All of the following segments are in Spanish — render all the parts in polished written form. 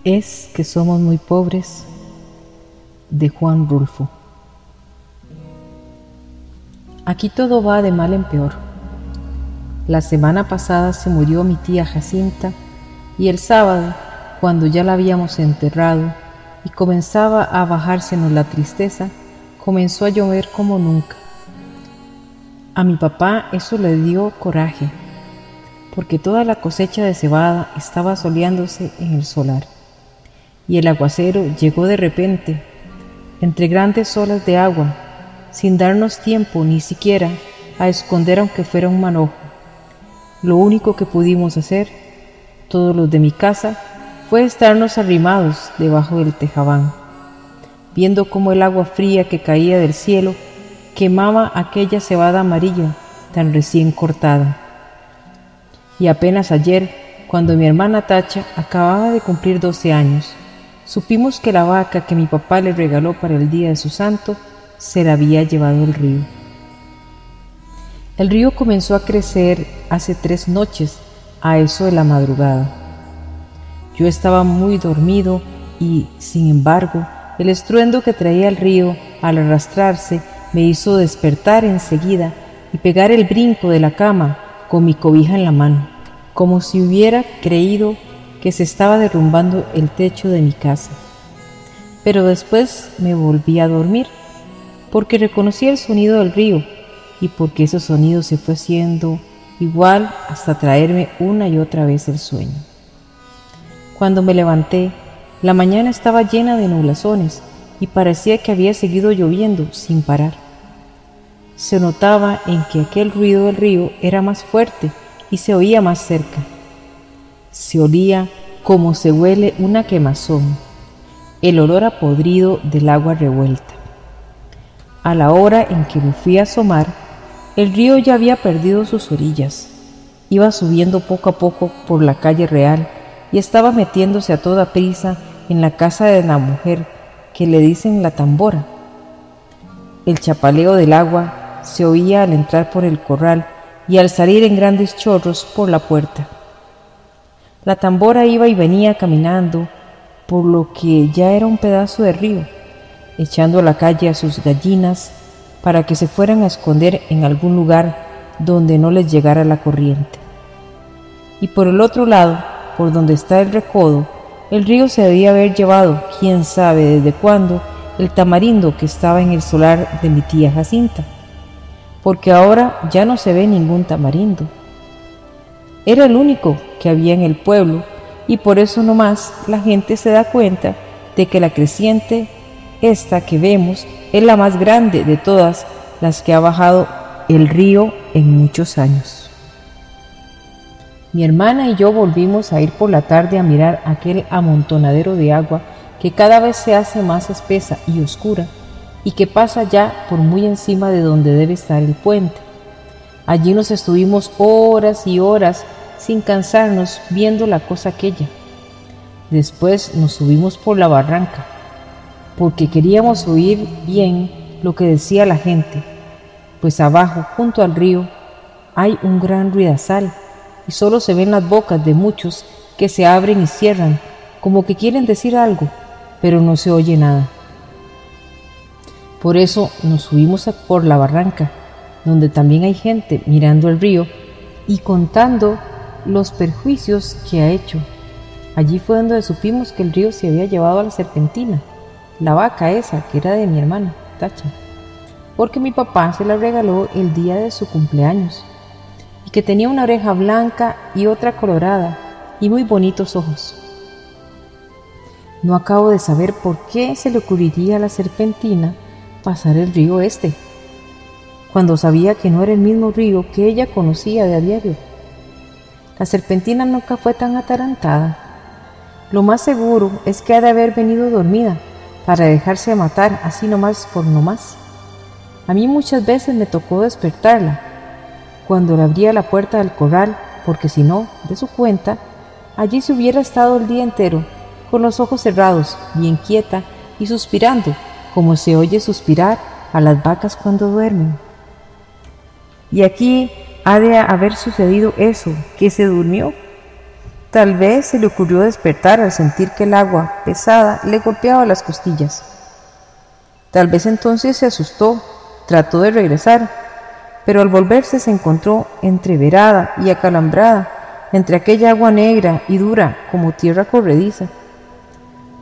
Es que somos muy pobres, de Juan Rulfo. Aquí todo va de mal en peor. La semana pasada se murió mi tía Jacinta y el sábado, cuando ya la habíamos enterrado y comenzaba a bajársenos la tristeza, comenzó a llover como nunca. A mi papá eso le dio coraje, porque toda la cosecha de cebada estaba soleándose en el solar, y el aguacero llegó de repente, entre grandes olas de agua, sin darnos tiempo ni siquiera a esconder aunque fuera un manojo. Lo único que pudimos hacer, todos los de mi casa, fue estarnos arrimados debajo del tejabán, viendo cómo el agua fría que caía del cielo quemaba aquella cebada amarilla tan recién cortada. Y apenas ayer, cuando mi hermana Tacha acababa de cumplir 12 años, supimos que la vaca que mi papá le regaló para el día de su santo se la había llevado el río. El río comenzó a crecer hace 3 noches, a eso de la madrugada. Yo estaba muy dormido y, sin embargo, el estruendo que traía el río al arrastrarse me hizo despertar enseguida y pegar el brinco de la cama con mi cobija en la mano, como si hubiera creído que se estaba derrumbando el techo de mi casa. Pero después me volví a dormir, porque reconocí el sonido del río y porque ese sonido se fue haciendo igual hasta traerme una y otra vez el sueño. Cuando me levanté, la mañana estaba llena de nublazones y parecía que había seguido lloviendo sin parar. Se notaba en que aquel ruido del río era más fuerte y se oía más cerca. Se olía como se huele una quemazón, el olor a podrido del agua revuelta. A la hora en que me fui a asomar, el río ya había perdido sus orillas. Iba subiendo poco a poco por la calle real y estaba metiéndose a toda prisa en la casa de la mujer que le dicen la tambora. El chapaleo del agua se oía al entrar por el corral y al salir en grandes chorros por la puerta. La tambora iba y venía caminando por lo que ya era un pedazo de río, echando a la calle a sus gallinas para que se fueran a esconder en algún lugar donde no les llegara la corriente. Y por el otro lado, por donde está el recodo, el río se debía haber llevado, quién sabe desde cuándo, el tamarindo que estaba en el solar de mi tía Jacinta, porque ahora ya no se ve ningún tamarindo. Era el único que había en el pueblo y por eso nomás la gente se da cuenta de que la creciente, esta que vemos, es la más grande de todas las que ha bajado el río en muchos años. Mi hermana y yo volvimos a ir por la tarde a mirar aquel amontonadero de agua que cada vez se hace más espesa y oscura y que pasa ya por muy encima de donde debe estar el puente. Allí nos estuvimos horas y horas sin cansarnos viendo la cosa aquella. Después nos subimos por la barranca, porque queríamos oír bien lo que decía la gente, pues abajo, junto al río, hay un gran ruidazal y solo se ven las bocas de muchos que se abren y cierran, como que quieren decir algo, pero no se oye nada. Por eso nos subimos por la barranca, donde también hay gente mirando el río y contando los perjuicios que ha hecho. Allí fue donde supimos que el río se había llevado a la serpentina, la vaca esa que era de mi hermana, Tacha, porque mi papá se la regaló el día de su cumpleaños, y que tenía una oreja blanca y otra colorada y muy bonitos ojos. No acabo de saber por qué se le ocurriría a la serpentina pasar el río este, cuando sabía que no era el mismo río que ella conocía de a diario. La serpentina nunca fue tan atarantada. Lo más seguro es que ha de haber venido dormida para dejarse matar así nomás por nomás. A mí muchas veces me tocó despertarla cuando le abría la puerta del corral, porque si no, de su cuenta, allí se hubiera estado el día entero, con los ojos cerrados, bien quieta y suspirando, como se oye suspirar a las vacas cuando duermen. Y aquí ha de haber sucedido eso, que se durmió. Tal vez se le ocurrió despertar al sentir que el agua pesada le golpeaba las costillas. Tal vez entonces se asustó, trató de regresar, pero al volverse se encontró entreverada y acalambrada entre aquella agua negra y dura como tierra corrediza.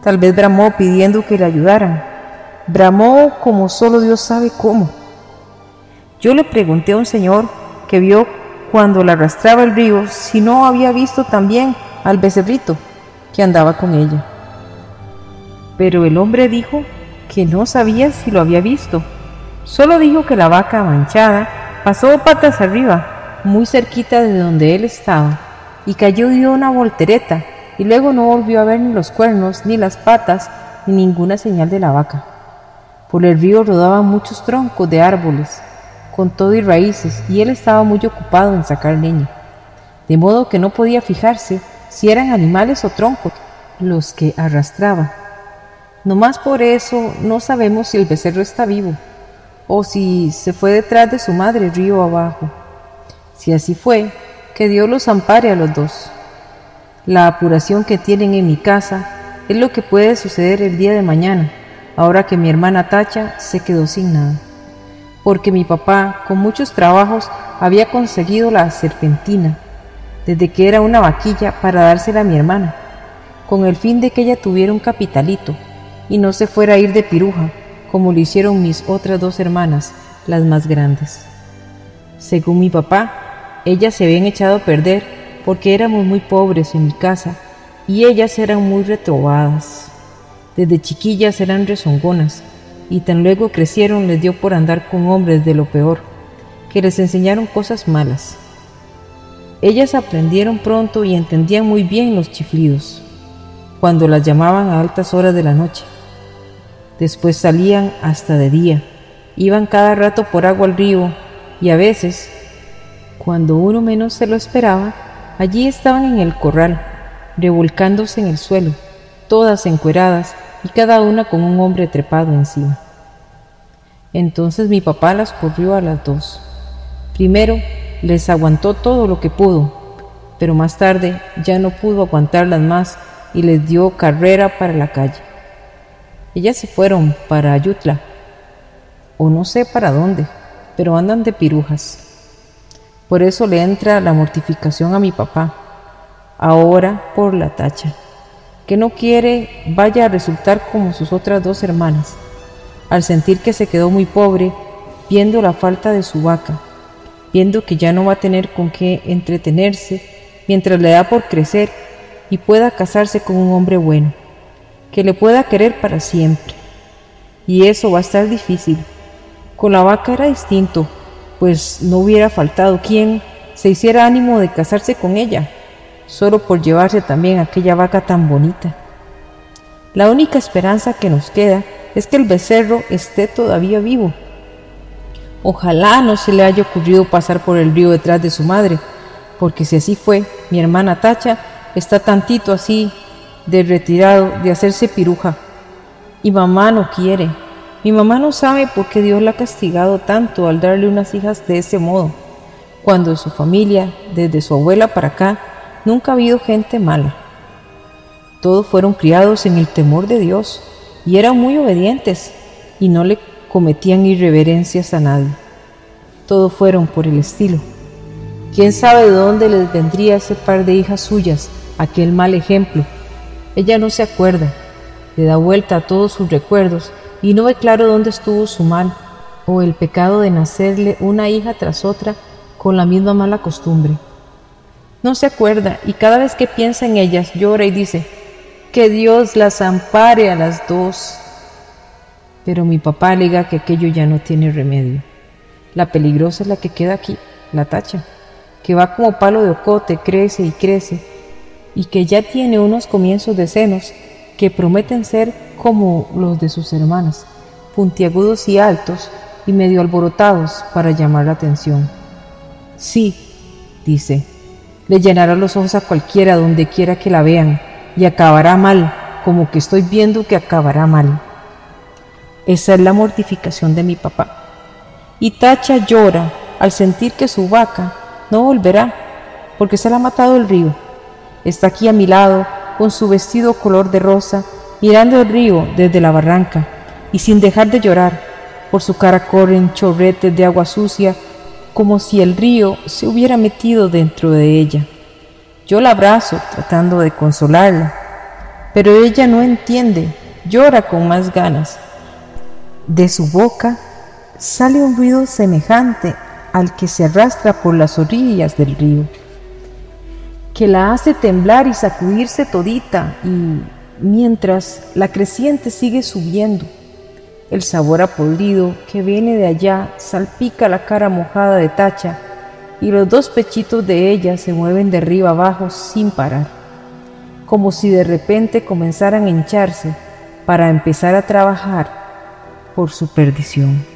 Tal vez bramó pidiendo que le ayudaran. Bramó como solo Dios sabe cómo. Yo le pregunté a un señor que vio cuando la arrastraba el río si no había visto también al becerrito que andaba con ella. Pero el hombre dijo que no sabía si lo había visto. Solo dijo que la vaca manchada pasó patas arriba, muy cerquita de donde él estaba, y cayó y dio una voltereta, y luego no volvió a ver ni los cuernos, ni las patas, ni ninguna señal de la vaca. Por el río rodaban muchos troncos de árboles, con todo y raíces, y él estaba muy ocupado en sacar leña, de modo que no podía fijarse si eran animales o troncos los que arrastraba. Nomás por eso no sabemos si el becerro está vivo, o si se fue detrás de su madre río abajo. Si así fue, que Dios los ampare a los dos. La apuración que tienen en mi casa es lo que puede suceder el día de mañana, ahora que mi hermana Tacha se quedó sin nada. Porque mi papá, con muchos trabajos, había conseguido la serpentina, desde que era una vaquilla, para dársela a mi hermana, con el fin de que ella tuviera un capitalito y no se fuera a ir de piruja, como lo hicieron mis otras dos hermanas, las más grandes. Según mi papá, ellas se habían echado a perder porque éramos muy pobres en mi casa y ellas eran muy retrobadas. Desde chiquillas eran rezongonas y tan luego crecieron les dio por andar con hombres de lo peor, que les enseñaron cosas malas. Ellas aprendieron pronto y entendían muy bien los chiflidos, cuando las llamaban a altas horas de la noche. Después salían hasta de día, iban cada rato por agua al río y a veces, cuando uno menos se lo esperaba, allí estaban en el corral, revolcándose en el suelo, todas encueradas y cada una con un hombre trepado encima. Entonces mi papá las corrió a las dos. Primero les aguantó todo lo que pudo, pero más tarde ya no pudo aguantarlas más y les dio carrera para la calle. Ellas se fueron para Ayutla, o no sé para dónde, pero andan de pirujas. Por eso le entra la mortificación a mi papá, ahora por la Tacha, que no quiere vaya a resultar como sus otras dos hermanas, al sentir que se quedó muy pobre, viendo la falta de su vaca, viendo que ya no va a tener con qué entretenerse mientras le da por crecer y pueda casarse con un hombre bueno, que le pueda querer para siempre. Y eso va a estar difícil. Con la vaca era distinto, pues no hubiera faltado quien se hiciera ánimo de casarse con ella, solo por llevarse también aquella vaca tan bonita. La única esperanza que nos queda es que el becerro esté todavía vivo. Ojalá no se le haya ocurrido pasar por el río detrás de su madre, porque si así fue, mi hermana Tacha está tantito así de retirado de hacerse piruja. Y mamá no quiere. Mi mamá no sabe por qué Dios la ha castigado tanto al darle unas hijas de ese modo, cuando en su familia, desde su abuela para acá, nunca ha habido gente mala. Todos fueron criados en el temor de Dios y eran muy obedientes y no le cometían irreverencias a nadie. Todos fueron por el estilo. ¿Quién sabe de dónde les vendría ese par de hijas suyas, aquel mal ejemplo? Ella no se acuerda, le da vuelta a todos sus recuerdos y no ve claro dónde estuvo su mal o el pecado de nacerle una hija tras otra con la misma mala costumbre. No se acuerda y cada vez que piensa en ellas llora y dice: que Dios las ampare a las dos. Pero mi papá alega que aquello ya no tiene remedio. La peligrosa es la que queda aquí, la Tacha, que va como palo de ocote, crece y crece, y que ya tiene unos comienzos de senos que prometen ser como los de sus hermanas, puntiagudos y altos y medio alborotados para llamar la atención. Sí, dice, le llenará los ojos a cualquiera donde quiera que la vean, y acabará mal, como que estoy viendo que acabará mal. Esa es la mortificación de mi papá. Y Tacha llora al sentir que su vaca no volverá, porque se la ha matado el río, está aquí a mi lado, con su vestido color de rosa, mirando el río desde la barranca, y sin dejar de llorar. Por su cara corren chorretes de agua sucia, como si el río se hubiera metido dentro de ella. Yo la abrazo, tratando de consolarla, pero ella no entiende, llora con más ganas. De su boca sale un ruido semejante al que se arrastra por las orillas del río, que la hace temblar y sacudirse todita, y mientras la creciente sigue subiendo, el sabor a podrido que viene de allá salpica la cara mojada de Tacha, y los dos pechitos de ella se mueven de arriba abajo sin parar, como si de repente comenzaran a hincharse para empezar a trabajar por su perdición.